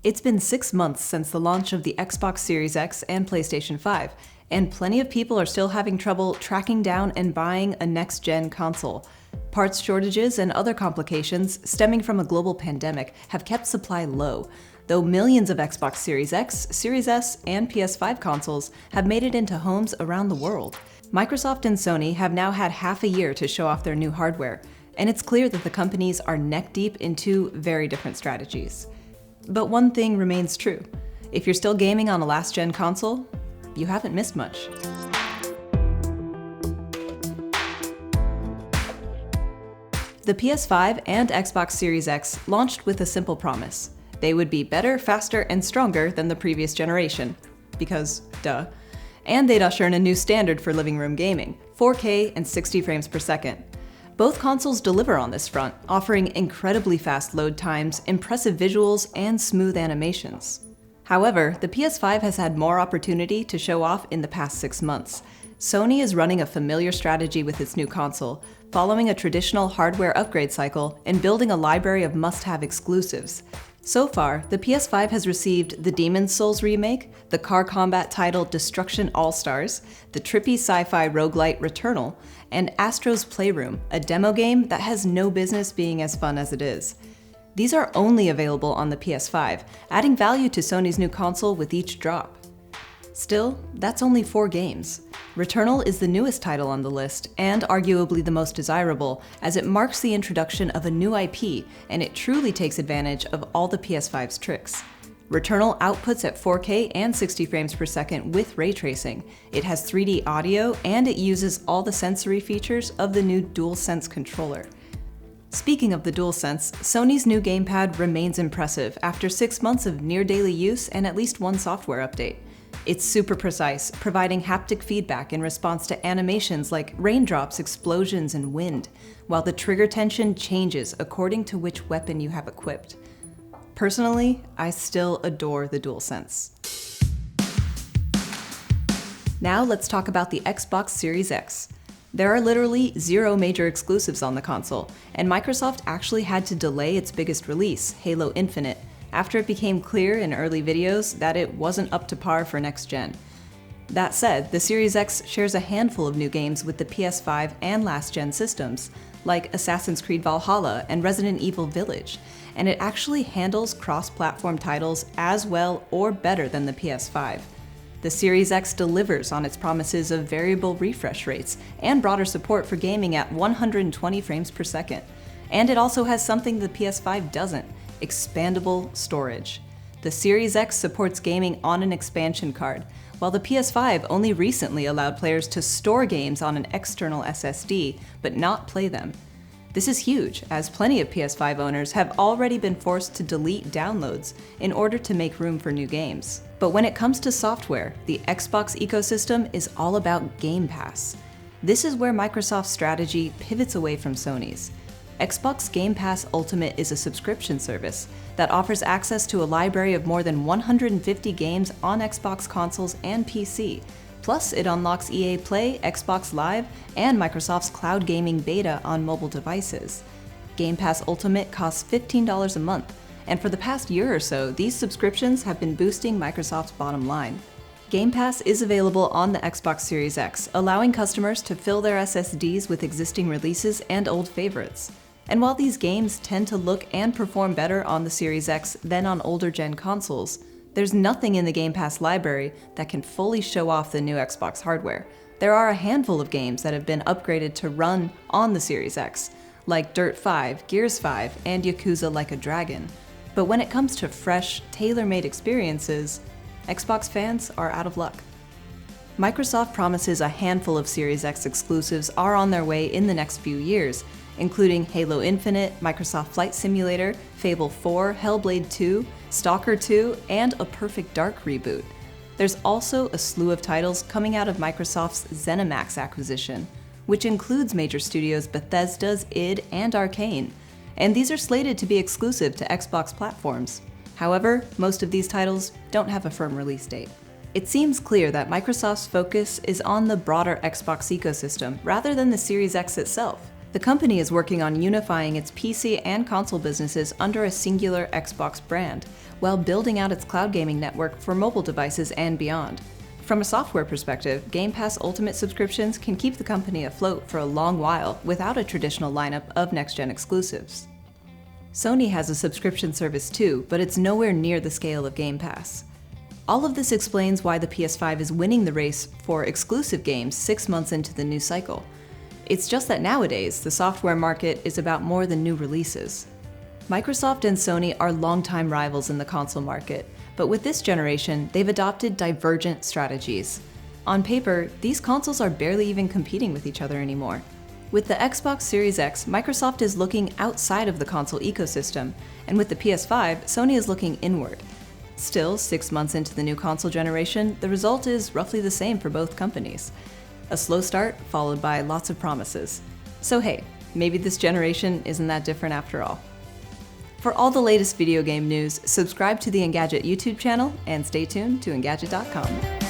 It's been 6 months since the launch of the Xbox Series X and PlayStation 5, and plenty of people are still having trouble tracking down and buying a next-gen console. Parts shortages and other complications stemming from a global pandemic have kept supply low, though millions of Xbox Series X, Series S, and PS5 consoles have made it into homes around the world. Microsoft and Sony have now had half a year to show off their new hardware, and it's clear that the companies are neck-deep in two very different strategies. But one thing remains true. If you're still gaming on a last-gen console, you haven't missed much. The PS5 and Xbox Series X launched with a simple promise. They would be better, faster, and stronger than the previous generation. Because, duh. And they'd usher in a new standard for living room gaming, 4K and 60 frames per second. Both consoles deliver on this front, offering incredibly fast load times, impressive visuals, and smooth animations. However, the PS5 has had more opportunity to show off in the past 6 months. Sony is running a familiar strategy with its new console, following a traditional hardware upgrade cycle and building a library of must-have exclusives. So far, the PS5 has received the Demon's Souls remake, the car combat title Destruction All-Stars, the trippy sci-fi roguelite Returnal, and Astro's Playroom, a demo game that has no business being as fun as it is. These are only available on the PS5, adding value to Sony's new console with each drop. Still, that's only 4 games. Returnal is the newest title on the list, and arguably the most desirable, as it marks the introduction of a new IP, and it truly takes advantage of all the PS5's tricks. Returnal outputs at 4K and 60 frames per second with ray tracing. It has 3D audio, and it uses all the sensory features of the new DualSense controller. Speaking of the DualSense, Sony's new Gamepad remains impressive after 6 months of near-daily use and at least one software update. It's super precise, providing haptic feedback in response to animations like raindrops, explosions, and wind, while the trigger tension changes according to which weapon you have equipped. Personally, I still adore the DualSense. Now let's talk about the Xbox Series X. There are literally 0 major exclusives on the console, and Microsoft actually had to delay its biggest release, Halo Infinite, after it became clear in early videos that it wasn't up to par for next gen. That said, the Series X shares a handful of new games with the PS5 and last gen systems, like Assassin's Creed Valhalla and Resident Evil Village, and it actually handles cross-platform titles as well or better than the PS5. The Series X delivers on its promises of variable refresh rates and broader support for gaming at 120 frames per second. And it also has something the PS5 doesn't: expandable storage. The Series X supports gaming on an expansion card, while the PS5 only recently allowed players to store games on an external SSD, but not play them. This is huge, as plenty of PS5 owners have already been forced to delete downloads in order to make room for new games. But when it comes to software, the Xbox ecosystem is all about Game Pass. This is where Microsoft's strategy pivots away from Sony's. Xbox Game Pass Ultimate is a subscription service that offers access to a library of more than 150 games on Xbox consoles and PC. Plus, it unlocks EA Play, Xbox Live, and Microsoft's cloud gaming beta on mobile devices. Game Pass Ultimate costs $15 a month, and for the past year or so, these subscriptions have been boosting Microsoft's bottom line. Game Pass is available on the Xbox Series X, allowing customers to fill their SSDs with existing releases and old favorites. And while these games tend to look and perform better on the Series X than on older gen consoles, there's nothing in the Game Pass library that can fully show off the new Xbox hardware. There are a handful of games that have been upgraded to run on the Series X, like Dirt 5, Gears 5, and Yakuza Like a Dragon. But when it comes to fresh, tailor-made experiences, Xbox fans are out of luck. Microsoft promises a handful of Series X exclusives are on their way in the next few years, including Halo Infinite, Microsoft Flight Simulator, Fable 4, Hellblade 2, Stalker 2, and a Perfect Dark reboot. There's also a slew of titles coming out of Microsoft's ZeniMax acquisition, which includes major studios Bethesda's id and Arcane, and these are slated to be exclusive to Xbox platforms. However, most of these titles don't have a firm release date. It seems clear that Microsoft's focus is on the broader Xbox ecosystem rather than the Series X itself. The company is working on unifying its PC and console businesses under a singular Xbox brand, while building out its cloud gaming network for mobile devices and beyond. From a software perspective, Game Pass Ultimate subscriptions can keep the company afloat for a long while without a traditional lineup of next-gen exclusives. Sony has a subscription service too, but it's nowhere near the scale of Game Pass. All of this explains why the PS5 is winning the race for exclusive games 6 months into the new cycle. It's just that nowadays, the software market is about more than new releases. Microsoft and Sony are longtime rivals in the console market, but with this generation, they've adopted divergent strategies. On paper, these consoles are barely even competing with each other anymore. With the Xbox Series X, Microsoft is looking outside of the console ecosystem, and with the PS5, Sony is looking inward. Still, 6 months into the new console generation, the result is roughly the same for both companies. A slow start, followed by lots of promises. So hey, maybe this generation isn't that different after all. For all the latest video game news, subscribe to the Engadget YouTube channel and stay tuned to Engadget.com.